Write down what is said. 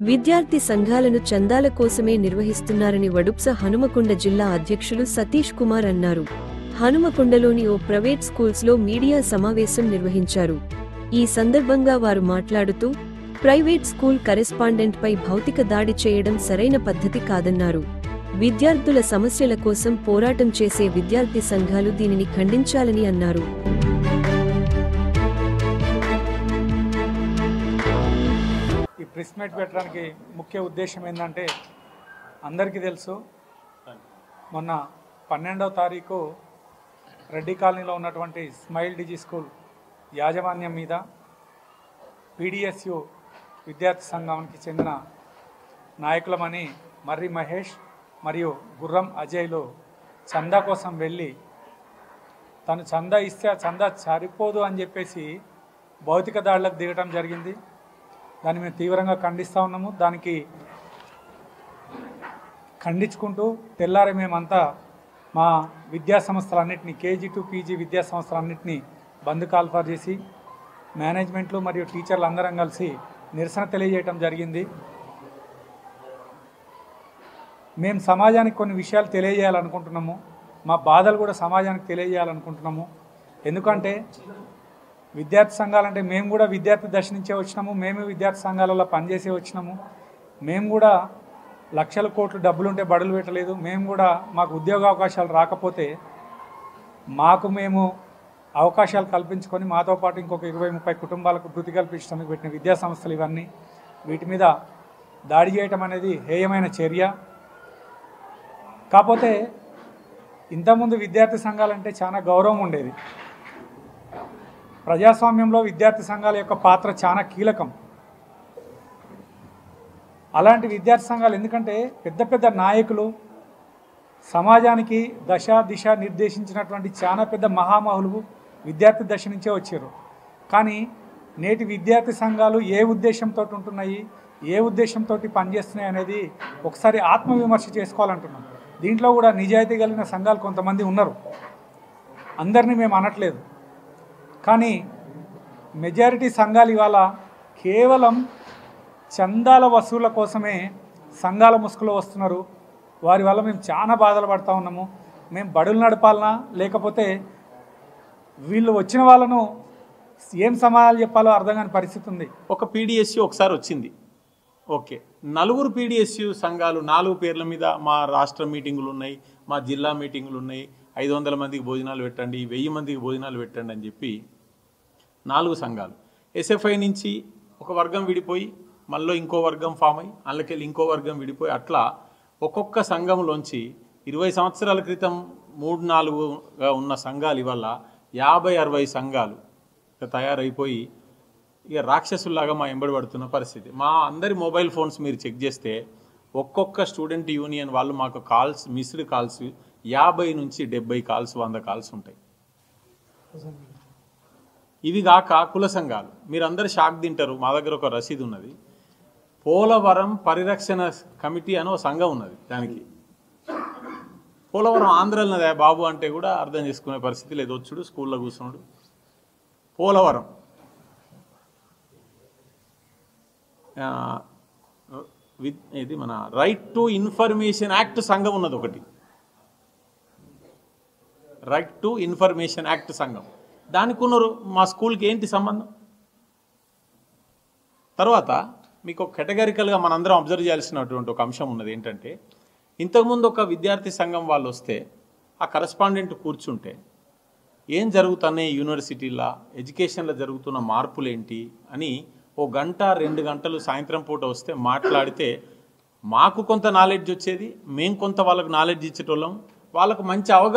విద్యార్థి సంఘాలను చందాల కోసమే నిర్వహిస్తున్నారని వడుప్స హనుమకొండ జిల్లా అధ్యక్షులు సతీష్ కుమార్ అన్నారు. హనుమకొండలోని ఓ ప్రైవేట్ స్కూల్స్లో మీడియా సమావేశం నిర్వహించారు. ఈ సందర్భంగా వారు మాట్లాడుతూ, ప్రైవేట్ స్కూల్ కరెస్పాండెంట్పై భౌతిక దాడి చేయడం సరైన పద్ధతి కాదన్నారు. విద్యార్థుల సమస్యల కోసం పోరాటం చేసే విద్యార్థి సంఘాలు దీనిని ఖండించాలని అన్నారు. ఈ ప్రెస్ మీట్ పెట్టడానికి ముఖ్య ఉద్దేశం ఏంటంటే, అందరికీ తెలుసు, మొన్న 12వ తారీఖు రెడ్డి కాలనీలో ఉన్నటువంటి స్మైల్ డిజీ స్కూల్ యాజమాన్యం మీద పీడిఎస్యు విద్యార్థి సంఘానికి చెందిన నాయకులమని మర్రి మహేష్ మరియు గుర్రం అజయ్లు చందా కోసం వెళ్ళి తను చందా ఇస్తే ఆ చందా సరిపోదు అని చెప్పేసి భౌతిక దాడులకు దిగటం జరిగింది. దాన్ని మేము తీవ్రంగా ఖండిస్తూ ఉన్నాము. దానికి ఖండించుకుంటూ తెల్లారి మేమంతా మా విద్యా సంస్థలన్నింటినీ కేజీ టు పీజీ విద్యా సంస్థలన్నింటినీ బంద్ కాల్ఫర్ చేసి మేనేజ్మెంట్లు మరియు టీచర్లు అందరం కలిసి నిరసన తెలియజేయటం జరిగింది. మేము సమాజానికి కొన్ని విషయాలు తెలియజేయాలనుకుంటున్నాము. మా బాధలు కూడా సమాజానికి తెలియజేయాలనుకుంటున్నాము. ఎందుకంటే విద్యార్థి సంఘాలంటే మేము కూడా విద్యార్థి దశ నుంచే వచ్చినాము. మేము విద్యార్థి సంఘాలలో పనిచేసే వచ్చినాము. మేము కూడా లక్షల కోట్లు డబ్బులుంటే బడులు పెట్టలేదు. మేము కూడా మాకు ఉద్యోగ అవకాశాలు రాకపోతే మేము అవకాశాలు కల్పించుకొని మాతో పాటు ఇంకొక 20-30 కుటుంబాలకు వృత్తి కల్పించడానికి పెట్టిన విద్యా సంస్థలు ఇవన్నీ. వీటి మీద దాడి చేయటం అనేది హేయమైన చర్య. కాకపోతే ఇంతకుముందు విద్యార్థి సంఘాలంటే చాలా గౌరవం ఉండేది. ప్రజాస్వామ్యంలో విద్యార్థి సంఘాల యొక్క పాత్ర చాలా కీలకం. అలాంటి విద్యార్థి సంఘాలు ఎందుకంటే పెద్ద పెద్ద నాయకులు సమాజానికి దశ దిశ నిర్దేశించినటువంటి చాలా పెద్ద మహామహులు విద్యార్థి దశ నుంచే వచ్చారు. కానీ నేటి విద్యార్థి సంఘాలు ఏ ఉద్దేశంతో ఉంటున్నాయి, ఏ ఉద్దేశంతో పనిచేస్తున్నాయి అనేది ఒకసారి ఆత్మవిమర్శ చేసుకోవాలంటున్నాం. దీంట్లో కూడా నిజాయితీ కలిగిన సంఘాలు కొంతమంది ఉన్నారు. అందరినీ మేము అనట్లేదు. కానీ మెజారిటీ సంఘాలు ఇవాళ కేవలం చందాల వసూళ్ల కోసమే సంఘాల ముసుగులో వస్తున్నారు. వారి వల్ల మేము చాలా బాధలు పడుతూ ఉన్నాము. మేము బడులు నడపాలనా లేకపోతే వీళ్ళు వచ్చిన వాళ్ళను ఏం సమాధానాలు చెప్పాలో అర్థం కాని పరిస్థితి ఉంది. ఒక పీడిఎస్యు ఒకసారి వచ్చింది, ఓకే, 4 పీడిఎస్యు సంఘాలు 4 పేర్ల మీద మా రాష్ట్ర మీటింగులు ఉన్నాయి, మా జిల్లా మీటింగులు ఉన్నాయి, 500 మందికి భోజనాలు పెట్టండి, 1000 మందికి భోజనాలు పెట్టండి అని చెప్పి 4 సంఘాలు. ఎస్ఎఫ్ఐ నుంచి ఒక వర్గం విడిపోయి మళ్ళీ ఇంకో వర్గం ఫామ్ అయ్యి అందులోకెళ్ళి ఇంకో వర్గం విడిపోయి అట్లా ఒక్కొక్క సంఘంలోంచి 20 సంవత్సరాల క్రితం 3-4గా ఉన్న సంఘాలు ఇవాళ 50-60 సంఘాలు తయారైపోయి ఇక రాక్షసుల్లాగా మా ఎంబడి పడుతున్న పరిస్థితి. మా అందరి మొబైల్ ఫోన్స్ మీరు చెక్ చేస్తే ఒక్కొక్క స్టూడెంట్ యూనియన్ వాళ్ళు మాకు కాల్స్, మిస్డ్ కాల్స్ 50 నుంచి 70 కాల్స్, 100 కాల్స్ ఉంటాయి. ఇవి కాక కుల సంఘాలు మీరందరూ షాక్ తింటారు. మా దగ్గర ఒక రసీదు ఉన్నది. పోలవరం పరిరక్షణ కమిటీ అని ఒక సంఘం ఉన్నది. దానికి పోలవరం ఆంధ్రలోనదే బాబు అంటే కూడా అర్థం చేసుకునే పరిస్థితి లేదు. వచ్చుడు స్కూల్లో కూర్చున్నాడు. పోలవరం ఇది మన రైట్ టు ఇన్ఫర్మేషన్ యాక్ట్ సంఘం ఉన్నది ఒకటి. రైట్ టు ఇన్ఫర్మేషన్ యాక్ట్ సంఘం దానికి ఉన్నారు. మా స్కూల్కి ఏంటి సంబంధం? తర్వాత మీకు ఒక కేటగారికల్గా మనందరం అబ్జర్వ్ చేయాల్సినటువంటి ఒక అంశం ఉన్నది. ఏంటంటే ఇంతకుముందు ఒక విద్యార్థి సంఘం వాళ్ళు వస్తే ఆ కరెస్పాండెంట్ కూర్చుంటే ఏం జరుగుతున్నాయి యూనివర్సిటీలో, ఎడ్యుకేషన్లో జరుగుతున్న మార్పులు ఏంటి అని 1 గంట 2 గంటలు సాయంత్రం పూట వస్తే మాట్లాడితే మాకు కొంత నాలెడ్జ్ వచ్చేది, మేము కొంత వాళ్ళకు నాలెడ్జ్ ఇచ్చేటోళ్ళం, వాళ్ళకు మంచి అవగాహన